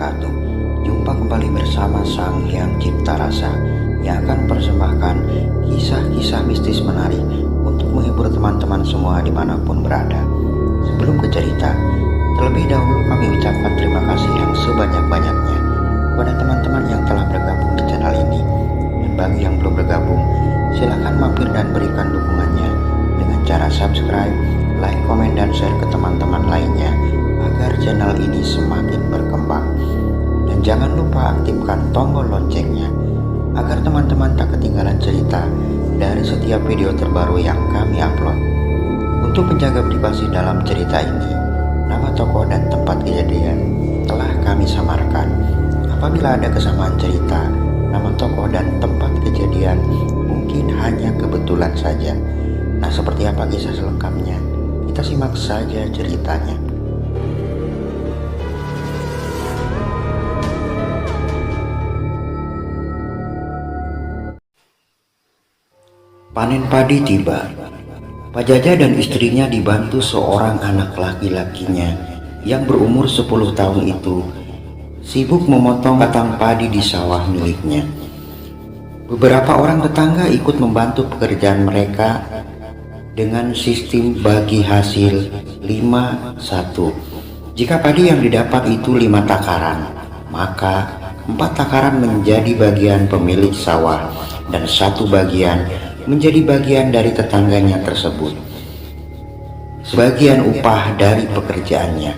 wabarakatuh. Jumpa kembali bersama Sang Hyang Cipta Rasa yang akan mempersembahkan kisah-kisah mistis menarik untuk menghibur teman-teman semua dimanapun berada. Sebelum ke cerita, terlebih dahulu kami ucapkan terima kasih yang sebanyak-banyaknya kepada teman-teman yang telah bergabung di channel ini. Dan bagi yang belum bergabung, silakan mampir dan berikan dukungannya dengan cara subscribe, like, komen, dan share ke teman-teman lainnya agar channel ini semakin berkembang. Dan jangan lupa aktifkan tombol loncengnya agar teman-teman tak ketinggalan cerita dari setiap video terbaru yang kami upload. Untuk menjaga privasi dalam cerita ini, nama tokoh dan tempat kejadian telah kami samarkan. Apabila ada kesamaan cerita, nama tokoh dan tempat kejadian mungkin hanya kebetulan saja. Nah, seperti apa kisah selengkapnya? Kita simak saja ceritanya. Panen padi tiba. Pak Jaja dan istrinya dibantu seorang anak laki-lakinya yang berumur 10 tahun itu sibuk memotong batang padi di sawah miliknya. Beberapa orang tetangga ikut membantu pekerjaan mereka dengan sistem bagi hasil 5-1. Jika padi yang didapat itu 5 takaran, maka 4 takaran menjadi bagian pemilik sawah dan 1 bagian menjadi bagian dari tetangganya tersebut, sebagian upah dari pekerjaannya.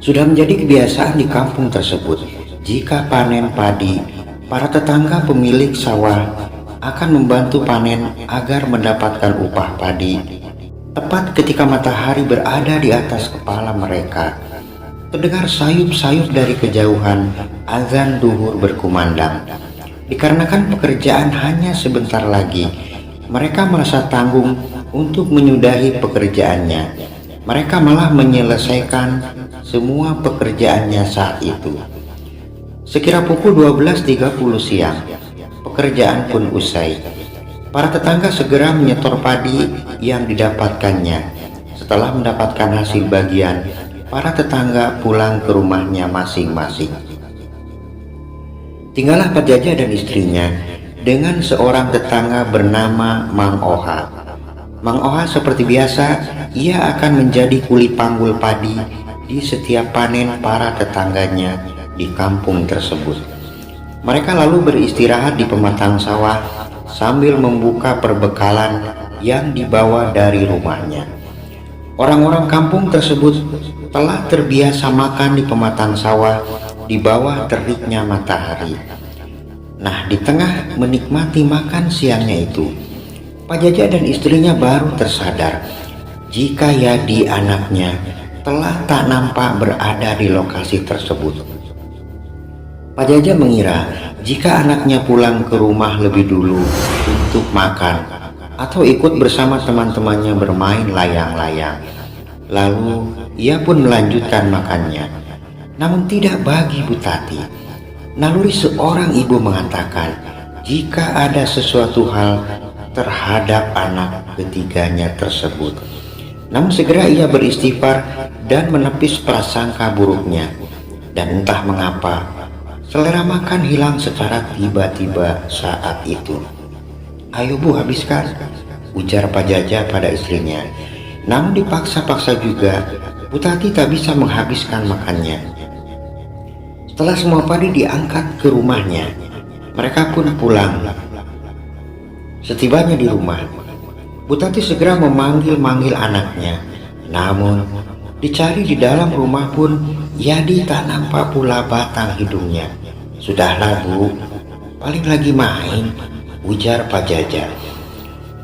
Sudah menjadi kebiasaan di kampung tersebut, jika panen padi, para tetangga pemilik sawah akan membantu panen agar mendapatkan upah padi. Tepat ketika matahari berada di atas kepala mereka, terdengar sayup-sayup dari kejauhan azan duhur berkumandang. Dikarenakan pekerjaan hanya sebentar lagi, mereka merasa tanggung untuk menyudahi pekerjaannya. Mereka malah menyelesaikan semua pekerjaannya saat itu. Sekira pukul 12.30 siang, pekerjaan pun usai. Para tetangga segera menyetor padi yang didapatkannya. Setelah mendapatkan hasil bagian, para tetangga pulang ke rumahnya masing-masing. Tinggallah Pak Jaja dan istrinya dengan seorang tetangga bernama Mang Oha. Mang Oha seperti biasa, ia akan menjadi kuli panggul padi di setiap panen para tetangganya di kampung tersebut. Mereka lalu beristirahat di pematang sawah sambil membuka perbekalan yang dibawa dari rumahnya. Orang-orang kampung tersebut telah terbiasa makan di pematang sawah di bawah teriknya matahari. Nah, di tengah menikmati makan siangnya itu, Pak Jaja dan istrinya baru tersadar jika Yadi anaknya telah tak nampak berada di lokasi tersebut. Pak Jaja mengira jika anaknya pulang ke rumah lebih dulu untuk makan atau ikut bersama teman-temannya bermain layang-layang. Lalu ia pun melanjutkan makannya. Namun tidak bagi Bu Tati. Naluri seorang ibu mengatakan jika ada sesuatu hal terhadap anak ketiganya tersebut. Namun segera ia beristighfar dan menepis prasangka buruknya. Dan entah mengapa, selera makan hilang secara tiba-tiba saat itu. "Ayo Bu, habiskan," ujar Pak Jaja pada istrinya. Namun dipaksa-paksa juga, Bu Tati tak bisa menghabiskan makannya. Setelah semua padi diangkat ke rumahnya, mereka pun pulang. Setibanya di rumah, Bu Tati segera memanggil-manggil anaknya. Namun dicari di dalam rumah pun Yadi tak nampak pula batang hidungnya. "Sudahlah Bu, paling lagi main," ujar Pak Jaja.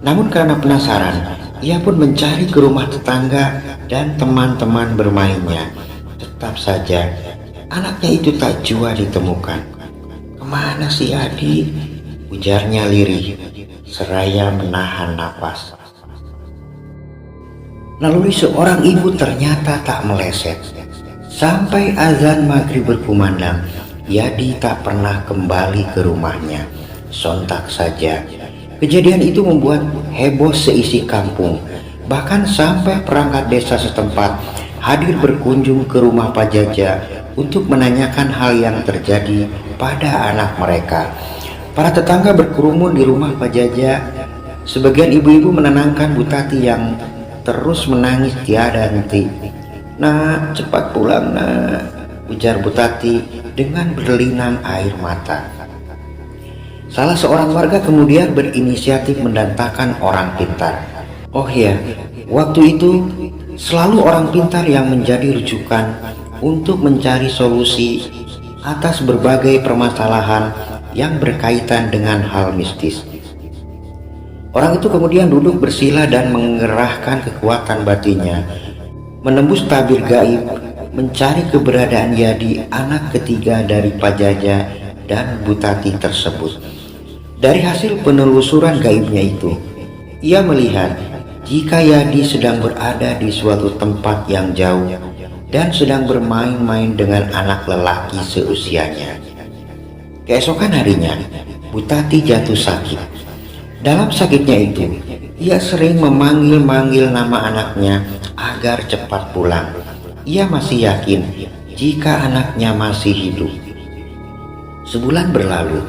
Namun karena penasaran, ia pun mencari ke rumah tetangga dan teman-teman bermainnya. Tetap saja anaknya itu tak jua ditemukan. "Kemana si Yadi?" ujarnya lirih seraya menahan napas. Naluri seorang ibu ternyata tak meleset. Sampai azan maghrib berkumandang, Yadi tak pernah kembali ke rumahnya. Sontak saja kejadian itu membuat heboh seisi kampung. Bahkan sampai perangkat desa setempat hadir berkunjung ke rumah Pak Jaja untuk menanyakan hal yang terjadi pada anak mereka. Para tetangga berkerumun di rumah Pak Jaja. Sebagian ibu-ibu menenangkan Bu Tati yang terus menangis tiada henti. "Nak, cepat pulang nak," ujar Bu Tati dengan berlinang air mata. Salah seorang warga kemudian berinisiatif mendatangkan orang pintar. Oh ya, waktu itu selalu orang pintar yang menjadi rujukan untuk mencari solusi atas berbagai permasalahan yang berkaitan dengan hal mistis. Orang itu kemudian duduk bersila dan mengerahkan kekuatan batinnya, menembus tabir gaib, mencari keberadaan Yadi, anak ketiga dari Pak Jaja dan Bu Tati tersebut. Dari hasil penelusuran gaibnya itu, ia melihat jika Yadi sedang berada di suatu tempat yang jauh dan sedang bermain-main dengan anak lelaki seusianya. Keesokan harinya, Bu Tati jatuh sakit. Dalam sakitnya itu, ia sering memanggil-manggil nama anaknya agar cepat pulang. Ia masih yakin jika anaknya masih hidup. Sebulan berlalu,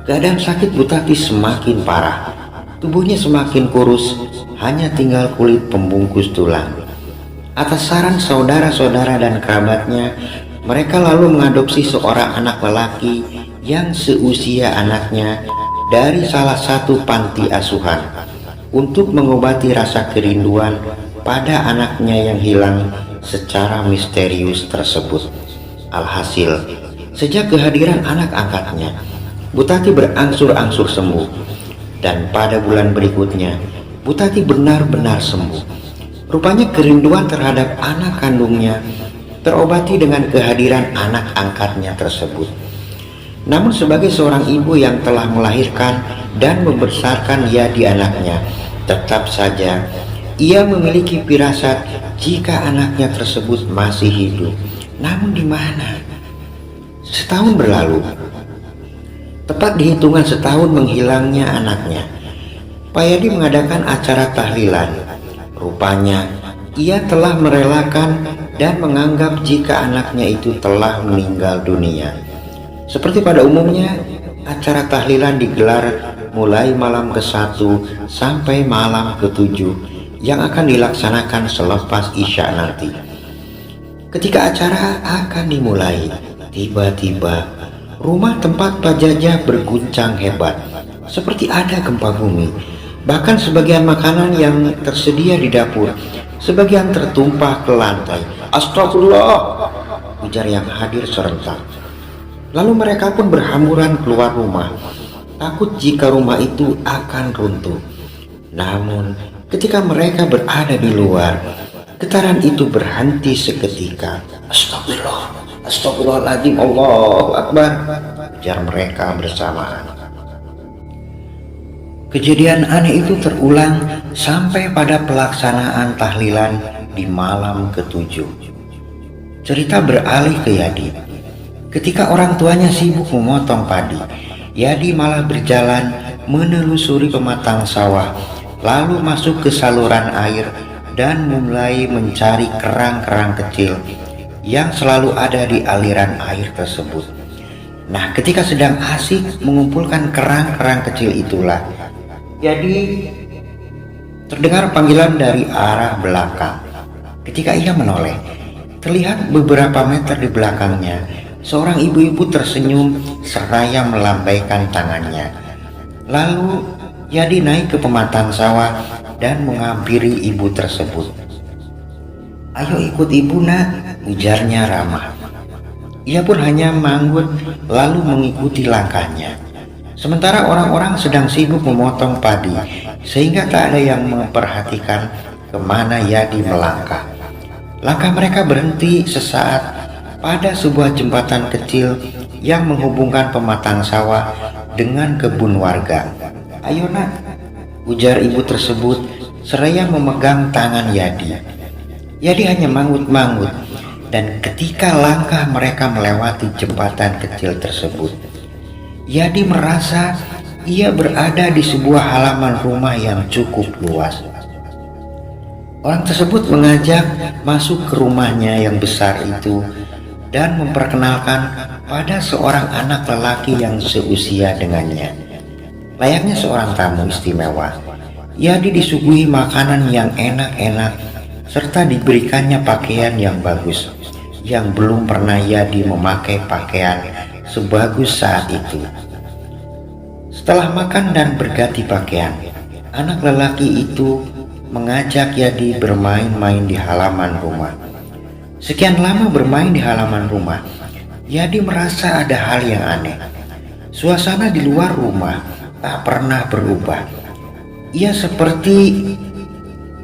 keadaan sakit Bu Tati semakin parah. Tubuhnya semakin kurus, hanya tinggal kulit pembungkus tulang. Atas saran saudara-saudara dan kerabatnya, mereka lalu mengadopsi seorang anak lelaki yang seusia anaknya dari salah satu panti asuhan untuk mengobati rasa kerinduan pada anaknya yang hilang secara misterius tersebut. Alhasil, sejak kehadiran anak angkatnya, Bu Tati berangsur-angsur sembuh, dan pada bulan berikutnya Bu Tati benar-benar sembuh. Rupanya kerinduan terhadap anak kandungnya terobati dengan kehadiran anak angkatnya tersebut. Namun sebagai seorang ibu yang telah melahirkan dan membesarkan Yadi anaknya, tetap saja ia memiliki firasat jika anaknya tersebut masih hidup. Namun di mana? Setahun berlalu. Tepat di hitungan setahun menghilangnya anaknya, Pak Yadi mengadakan acara tahlilan. Rupanya ia telah merelakan dan menganggap jika anaknya itu telah meninggal dunia. Seperti pada umumnya, acara tahlilan digelar mulai malam ke-1 sampai malam ke-7 yang akan dilaksanakan selepas Isya nanti. Ketika acara akan dimulai, tiba-tiba rumah tempat Pak Jaja berguncang hebat, seperti ada gempa bumi. Bahkan sebagian makanan yang tersedia di dapur, sebagian tertumpah ke lantai. "Astagfirullah," ujar yang hadir serentak. Lalu mereka pun berhamburan keluar rumah, takut jika rumah itu akan runtuh. Namun ketika mereka berada di luar, getaran itu berhenti seketika. "Astagfirullah, astagfirullahaladzim, Allahu Akbar," ujar mereka bersamaan. Kejadian aneh itu terulang sampai pada pelaksanaan tahlilan di malam ke-7. Cerita beralih ke Yadi. Ketika orang tuanya sibuk memotong padi, Yadi malah berjalan menelusuri pematang sawah, lalu masuk ke saluran air dan mulai mencari kerang-kerang kecil yang selalu ada di aliran air tersebut. Nah, ketika sedang asik mengumpulkan kerang-kerang kecil itulah, Yadi terdengar panggilan dari arah belakang. Ketika ia menoleh, terlihat beberapa meter di belakangnya seorang ibu-ibu tersenyum seraya melambaikan tangannya. Lalu Yadi naik ke pematang sawah dan menghampiri ibu tersebut. "Ayo ikut ibu nak," ujarnya ramah. Ia pun hanya manggut lalu mengikuti langkahnya. Sementara orang-orang sedang sibuk memotong padi, sehingga tak ada yang memperhatikan kemana Yadi melangkah. Langkah mereka berhenti sesaat pada sebuah jembatan kecil yang menghubungkan pematang sawah dengan kebun warga. "Ayo nak," ujar ibu tersebut seraya memegang tangan Yadi. Yadi hanya manggut-manggut, dan ketika langkah mereka melewati jembatan kecil tersebut, Yadi merasa ia berada di sebuah halaman rumah yang cukup luas. Orang tersebut mengajak masuk ke rumahnya yang besar itu, dan memperkenalkan pada seorang anak lelaki yang seusia dengannya. Layaknya seorang tamu istimewa, Yadi disuguhi makanan yang enak-enak serta diberikannya pakaian yang bagus, yang belum pernah Yadi memakai pakaian sebagus saat itu. Setelah makan dan berganti pakaian, anak lelaki itu mengajak Yadi bermain-main di halaman rumah. Sekian lama bermain di halaman rumah, Yadi merasa ada hal yang aneh. Suasana di luar rumah tak pernah berubah.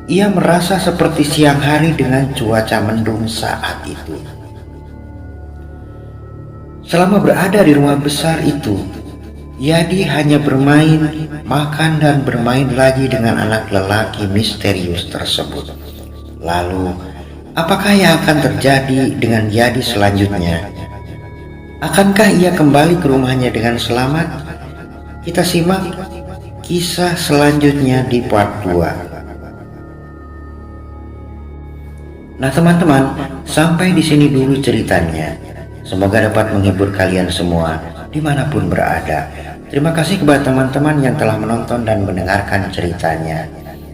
Ia merasa seperti siang hari dengan cuaca mendung saat itu. Selama berada di rumah besar itu, Yadi hanya bermain, makan, dan bermain lagi dengan anak lelaki misterius tersebut. Lalu, apakah yang akan terjadi dengan Yadi selanjutnya? Akankah ia kembali ke rumahnya dengan selamat? Kita simak kisah selanjutnya di part 2. Nah teman-teman, sampai di sini dulu ceritanya. Semoga dapat menghibur kalian semua dimanapun berada. Terima kasih kepada teman-teman yang telah menonton dan mendengarkan ceritanya.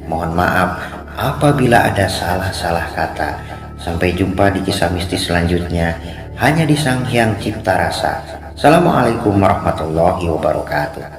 Mohon maaf apabila ada salah-salah kata. Sampai jumpa di kisah mistis selanjutnya hanya di Sang Hyang Cipta Rasa. Assalamualaikum warahmatullahi wabarakatuh.